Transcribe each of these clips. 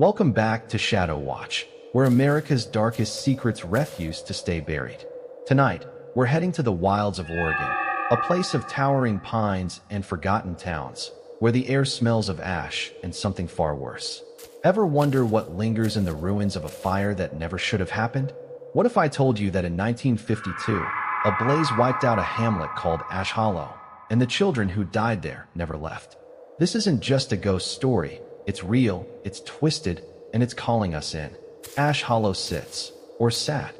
Welcome back to Shadow Watch, where America's darkest secrets refuse to stay buried. Tonight, we're heading to the wilds of Oregon, a place of towering pines and forgotten towns, where the air smells of ash and something far worse. Ever wonder what lingers in the ruins of a fire that never should have happened? What if I told you that in 1952, a blaze wiped out a hamlet called Ash Hollow, and the children who died there never left? This isn't just a ghost story. It's real, it's twisted, and it's calling us in. Ash Hollow sits, or sat,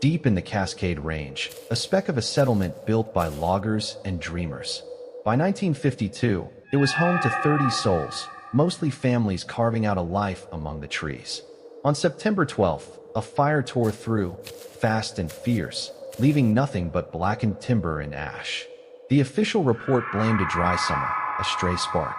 deep in the Cascade Range, a speck of a settlement built by loggers and dreamers. By 1952, it was home to 30 souls, mostly families carving out a life among the trees. On September 12th, a fire tore through, fast and fierce, leaving nothing but blackened timber and ash. The official report blamed a dry summer, a stray spark.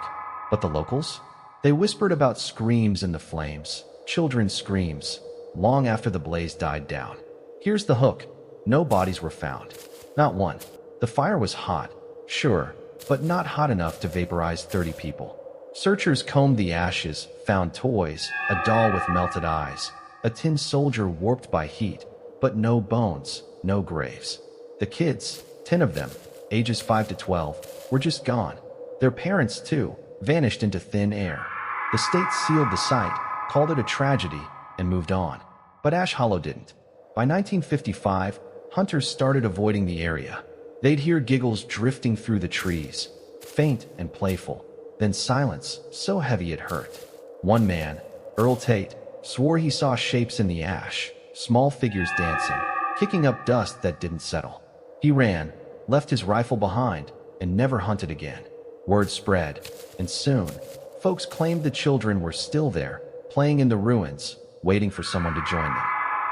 But the locals? They whispered about screams in the flames, children's screams, long after the blaze died down. Here's the hook. No bodies were found. Not one. The fire was hot, sure, but not hot enough to vaporize 30 people. Searchers combed the ashes, found toys, a doll with melted eyes, a tin soldier warped by heat, but no bones, no graves. The kids, 10 of them, ages 5 to 12, were just gone. Their parents, too, vanished into thin air. The state sealed the site, called it a tragedy, and moved on. But Ash Hollow didn't. By 1955, hunters started avoiding the area. They'd hear giggles drifting through the trees, faint and playful, then silence so heavy it hurt. One man, Earl Tate, swore he saw shapes in the ash, small figures dancing, kicking up dust that didn't settle. He ran, left his rifle behind, and never hunted again. Word spread, and soon, folks claimed the children were still there, playing in the ruins, waiting for someone to join them.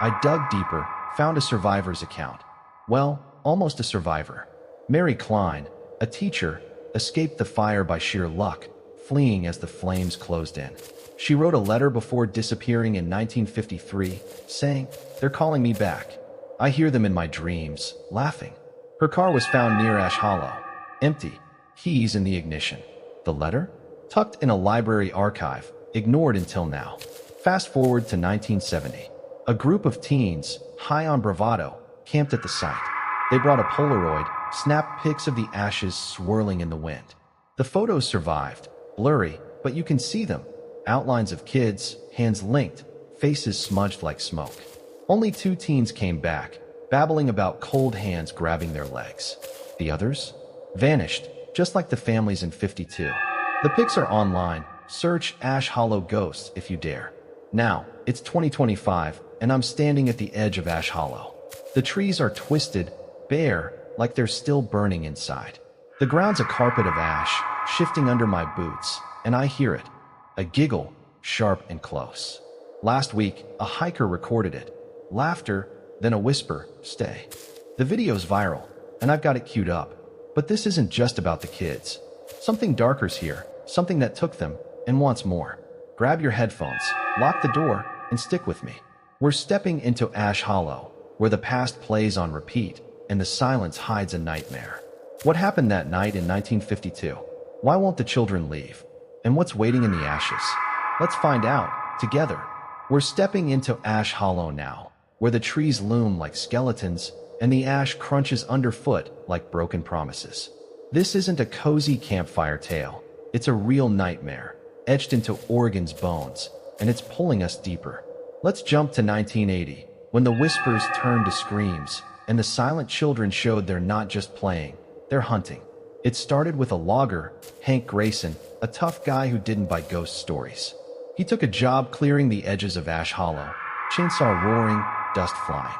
I dug deeper, found a survivor's account. Well, almost a survivor. Mary Klein, a teacher, escaped the fire by sheer luck, fleeing as the flames closed in. She wrote a letter before disappearing in 1953, saying, "They're calling me back. I hear them in my dreams, laughing." Her car was found near Ash Hollow, empty, keys in the ignition. The letter? Tucked in a library archive, ignored until now. Fast forward to 1970. A group of teens, high on bravado, camped at the site. They brought a Polaroid, snapped pics of the ashes swirling in the wind. The photos survived, blurry, but you can see them. Outlines of kids, hands linked, faces smudged like smoke. Only 2 teens came back, babbling about cold hands grabbing their legs. The others? Vanished, just like the families in 52. The pics are online. Search Ash Hollow Ghosts if you dare. Now, it's 2025, and I'm standing at the edge of Ash Hollow. The trees are twisted, bare, like they're still burning inside. The ground's a carpet of ash, shifting under my boots, and I hear it. A giggle, sharp and close. Last week, a hiker recorded it. Laughter, then a whisper, "Stay." The video's viral, and I've got it queued up. But this isn't just about the kids. Something darker's here, something that took them, and wants more. Grab your headphones, lock the door, and stick with me. We're stepping into Ash Hollow, where the past plays on repeat, and the silence hides a nightmare. What happened that night in 1952? Why won't the children leave? And what's waiting in the ashes? Let's find out, together. We're stepping into Ash Hollow now, where the trees loom like skeletons, and the ash crunches underfoot like broken promises. This isn't a cozy campfire tale. It's a real nightmare, etched into Oregon's bones, and it's pulling us deeper. Let's jump to 1980, when the whispers turned to screams, and the silent children showed they're not just playing, they're hunting. It started with a logger, Hank Grayson, a tough guy who didn't buy ghost stories. He took a job clearing the edges of Ash Hollow, chainsaw roaring, dust flying.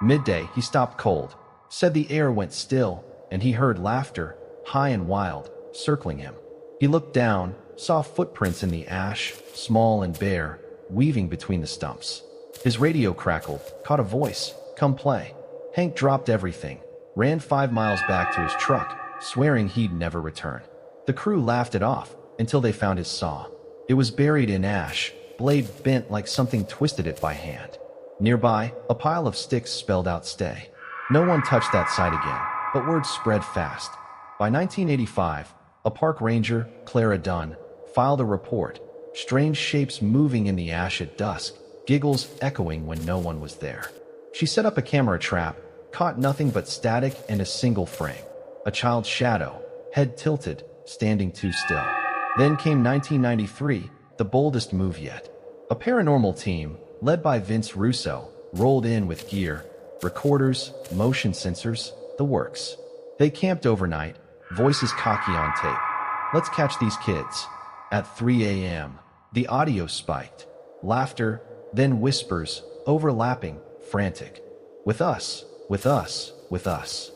Midday, he stopped cold, said the air went still, and he heard laughter, high and wild, circling him. He looked down, saw footprints in the ash, small and bare, weaving between the stumps. His radio crackled, caught a voice, "Come play." Hank dropped everything, ran 5 miles back to his truck, swearing he'd never return. The crew laughed it off, until they found his saw. It was buried in ash, blade bent like something twisted it by hand. Nearby, a pile of sticks spelled out "Stay." No one touched that site again, but word spread fast. By 1985, a park ranger, Clara Dunn, filed a report. strange shapes moving in the ash at dusk, giggles echoing when no one was there. She set up a camera trap, caught nothing but static and a single frame. A child's shadow, head tilted, standing too still. Then came 1993, the boldest move yet. A paranormal team, led by Vince Russo, rolled in with gear, recorders, motion sensors, the works. They camped overnight, voices cocky on tape. Let's catch these kids. At 3 a.m., the audio spiked. Laughter, then whispers, overlapping, frantic. With us, with us, with us.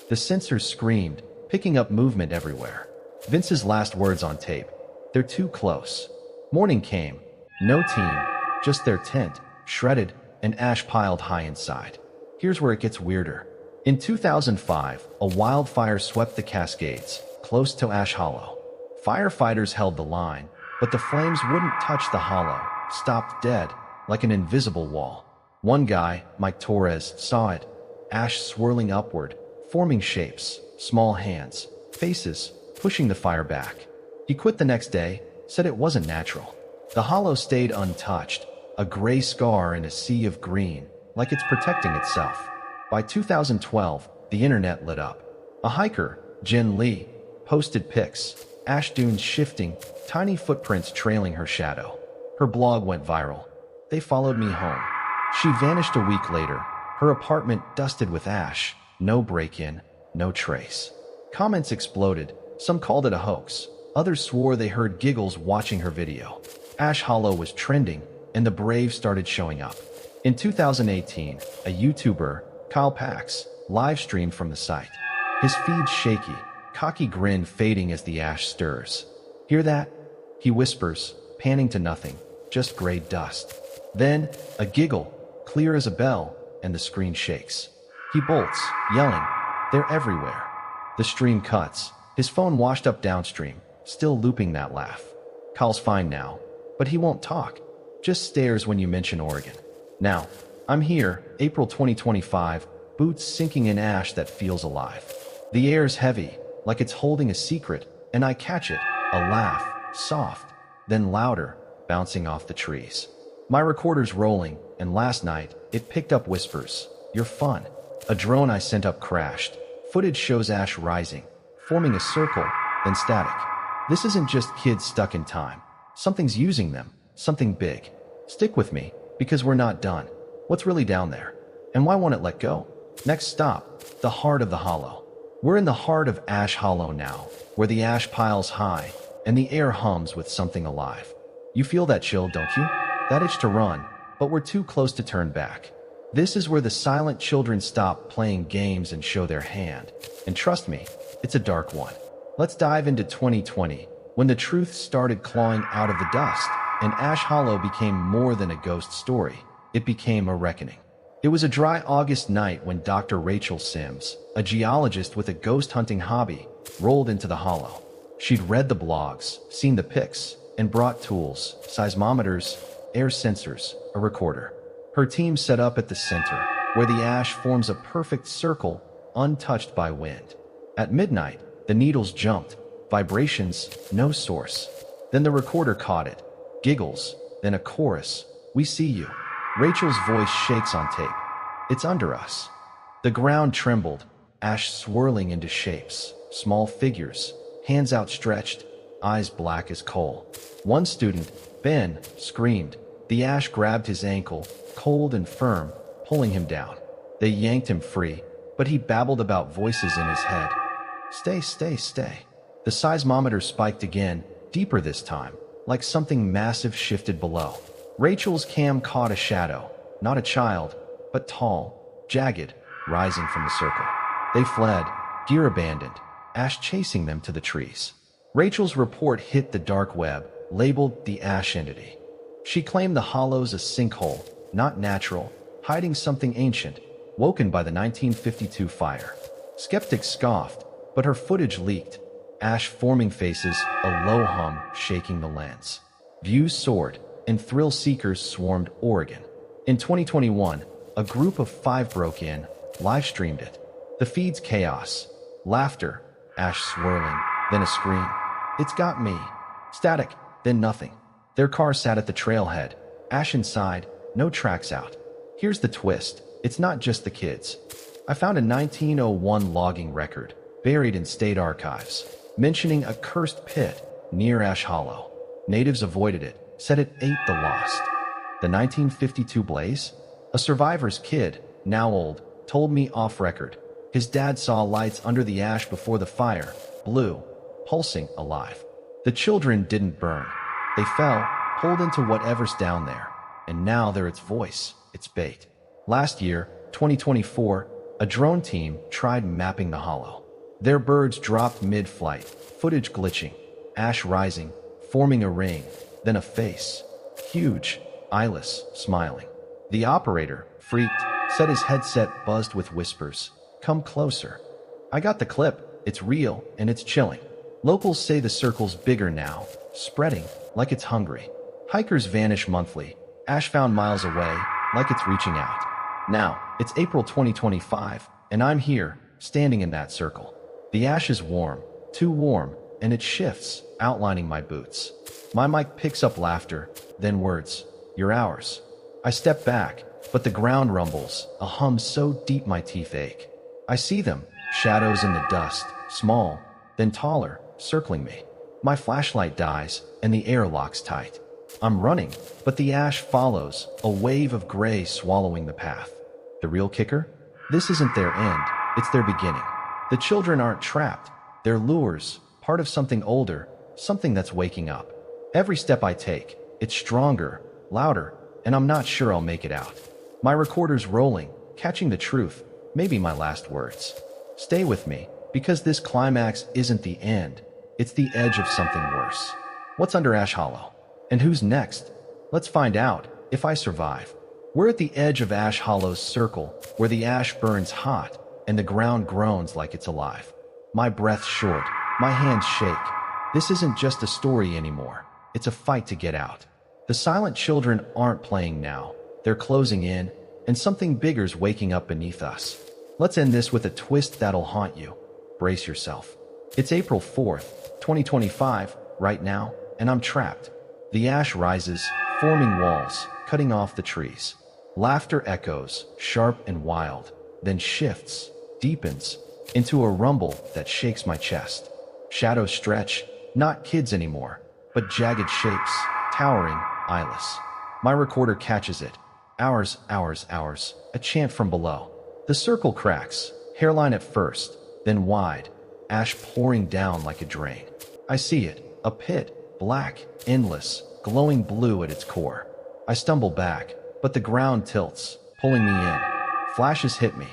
The sensors screamed, picking up movement everywhere. Vince's last words on tape. They're too close. Morning came. No team, just their tent, shredded, and ash piled high inside. Here's where it gets weirder. In 2005, a wildfire swept the Cascades, close to Ash Hollow. Firefighters held the line, but the flames wouldn't touch the hollow, stopped dead, like an invisible wall. One guy, Mike Torres, saw it, ash swirling upward, forming shapes, small hands, faces, pushing the fire back. He quit the next day, said it wasn't natural. The hollow stayed untouched, a gray scar in a sea of green, like it's protecting itself. By 2012, the internet lit up. A hiker, Jen Lee, posted pics, ash dunes shifting, tiny footprints trailing her shadow. Her blog went viral. They followed me home. She vanished a week later, her apartment dusted with ash, no break-in, no trace. Comments exploded, some called it a hoax, others swore they heard giggles watching her video. Ash Hollow was trending, and the brave started showing up. In 2018, a YouTuber, Kyle Pax, live-streamed from the site. His feed shaky, cocky grin fading as the ash stirs. Hear that? He whispers, panning to nothing, just gray dust. Then, a giggle, clear as a bell, and the screen shakes. He bolts, yelling, "They're everywhere." The stream cuts, his phone washed up downstream, still looping that laugh. Kyle's fine now, but he won't talk, just stares when you mention Oregon. Now, I'm here, April 2025, boots sinking in ash that feels alive. The air's heavy, like it's holding a secret, and I catch it, a laugh, soft, then louder, bouncing off the trees. My recorder's rolling, and last night, it picked up whispers. "You're fun." A drone I sent up crashed. Footage shows ash rising, forming a circle, then static. This isn't just kids stuck in time. Something's using them, something big. Stick with me, because we're not done. What's really down there? And why won't it let go? Next stop, the heart of the hollow. We're in the heart of Ash Hollow now, where the ash piles high, and the air hums with something alive. You feel that chill, don't you? That itch to run, but we're too close to turn back. This is where the silent children stop playing games and show their hand. And trust me, it's a dark one. Let's dive into 2020, when the truth started clawing out of the dust, and Ash Hollow became more than a ghost story. It became a reckoning. It was a dry August night when Dr. Rachel Sims, a geologist with a ghost hunting hobby, rolled into the hollow. She'd read the blogs, seen the pics, and brought tools, seismometers, air sensors, a recorder. Her team set up at the center, where the ash forms a perfect circle, untouched by wind. At midnight, the needles jumped, vibrations, no source. Then the recorder caught it, giggles, then a chorus, "We see you." Rachel's voice shakes on tape. It's under us. The ground trembled, ash swirling into shapes, small figures, hands outstretched, eyes black as coal. One student, Ben, screamed. The ash grabbed his ankle, cold and firm, pulling him down. They yanked him free, but he babbled about voices in his head. "Stay, stay, stay." The seismometer spiked again, deeper this time, like something massive shifted below. Rachel's cam caught a shadow, not a child, but tall, jagged, rising from the circle. They fled, gear abandoned, ash chasing them to the trees. Rachel's report hit the dark web, labeled the ash entity. She claimed the hollow's a sinkhole, not natural, hiding something ancient, woken by the 1952 fire. Skeptics scoffed, but her footage leaked, ash forming faces, a low hum shaking the lens. Views soared, and thrill seekers swarmed Oregon. In 2021, a group of 5 broke in, live-streamed it. The feed's chaos, laughter, ash swirling, then a scream. "It's got me." Static, then nothing. Their car sat at the trailhead, ash inside, no tracks out. Here's the twist. It's not just the kids. I found a 1901 logging record, buried in state archives, mentioning a cursed pit near Ash Hollow. Natives avoided it, said it ate the lost. The 1952 blaze? A survivor's kid, now old, told me off record. His dad saw lights under the ash before the fire, blue, pulsing, alive. The children didn't burn. They fell, pulled into whatever's down there. And now they're its voice, its bait. Last year, 2024, a drone team tried mapping the hollow. Their birds dropped mid-flight, footage glitching, ash rising, forming a ring, then a face. Huge, eyeless, smiling. The operator, freaked, said his headset buzzed with whispers. Come closer. I got the clip. It's real, and it's chilling. Locals say the circle's bigger now, spreading like it's hungry. Hikers vanish monthly. Ash found miles away, like it's reaching out. Now, it's April 2025, and I'm here, standing in that circle. The ash is warm, too warm, and it shifts, outlining my boots. My mic picks up laughter, then words. You're ours. I step back, but the ground rumbles, a hum so deep my teeth ache. I see them, shadows in the dust, small, then taller, circling me. My flashlight dies, and the air locks tight. I'm running, but the ash follows, a wave of gray swallowing the path. The real kicker? This isn't their end, it's their beginning. The children aren't trapped. They're lures, part of something older, something that's waking up. Every step I take, it's stronger, louder, and I'm not sure I'll make it out. My recorder's rolling, catching the truth, maybe my last words. Stay with me, because this climax isn't the end. It's the edge of something worse. What's under Ash Hollow? And who's next? Let's find out, if I survive. We're at the edge of Ash Hollow's circle, where the ash burns hot, and the ground groans like it's alive. My breath's short, my hands shake. This isn't just a story anymore. It's a fight to get out. The silent children aren't playing now. They're closing in, and something bigger's waking up beneath us. Let's end this with a twist that'll haunt you. Brace yourself. It's April 4th, 2025, right now, and I'm trapped. The ash rises, forming walls, cutting off the trees. Laughter echoes, sharp and wild, then shifts, deepens, into a rumble that shakes my chest. Shadows stretch, not kids anymore, but jagged shapes, towering, eyeless. My recorder catches it. Hours, hours, hours, a chant from below. The circle cracks, hairline at first, then wide, ash pouring down like a drain. I see it, a pit, black, endless, glowing blue at its core. I stumble back, but the ground tilts, pulling me in. Flashes hit me.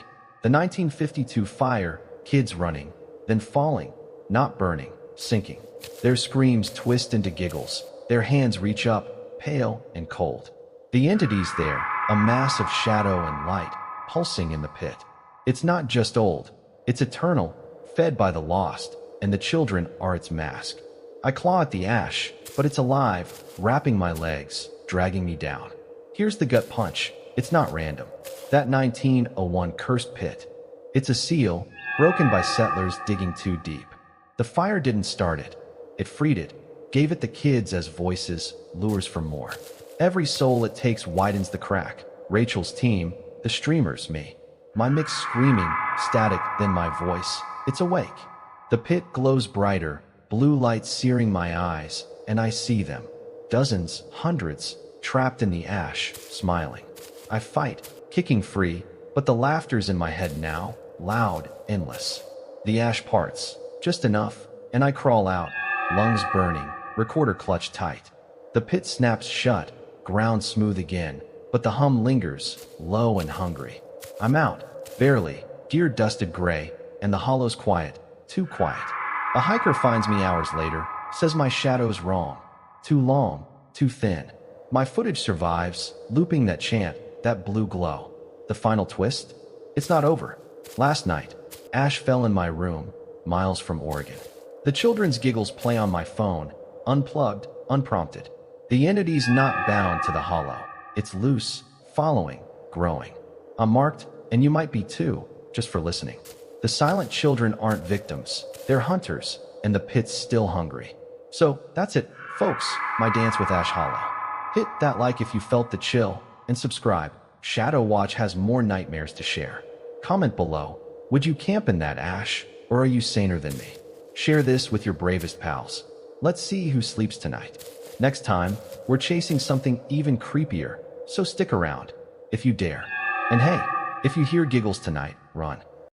The 1952 fire, kids running, then falling, not burning, sinking. Their screams twist into giggles. Their hands reach up, pale and cold. The entity's there, a mass of shadow and light, pulsing in the pit. It's not just old, it's eternal, fed by the lost, and the children are its mask. I claw at the ash, but it's alive, wrapping my legs, dragging me down. Here's the gut punch. It's not random. That 1901 cursed pit. It's a seal, broken by settlers digging too deep. The fire didn't start it. It freed it, gave it the kids as voices, lures for more. Every soul it takes widens the crack. Rachel's team, the streamers, me. My mix screaming, static, then my voice. It's awake. The pit glows brighter, blue light searing my eyes, and I see them. Dozens, hundreds, trapped in the ash, smiling. I fight, kicking free, but the laughter's in my head now, loud, endless. The ash parts, just enough, and I crawl out, lungs burning, recorder clutched tight. The pit snaps shut, ground smooth again, but the hum lingers, low and hungry. I'm out, barely, gear dusted gray, and the hollow's quiet, too quiet. A hiker finds me hours later, says my shadow's wrong. Too long, too thin. My footage survives, looping that chant, that blue glow. The final twist? It's not over. Last night, ash fell in my room, miles from Oregon. The children's giggles play on my phone, unplugged, unprompted. The entity's not bound to the hollow. It's loose, following, growing. I'm marked, and you might be too, just for listening. The silent children aren't victims. They're hunters, and the pit's still hungry. So, that's it Folks, my dance with Ash Hollow. Hit that like if you felt the chill, and subscribe. Shadow Watch has more nightmares to share. Comment below, would you camp in that ash, or are you saner than me? Share this with your bravest pals. Let's see who sleeps tonight. Next time, we're chasing something even creepier, so stick around, if you dare. And hey, if you hear giggles tonight, run.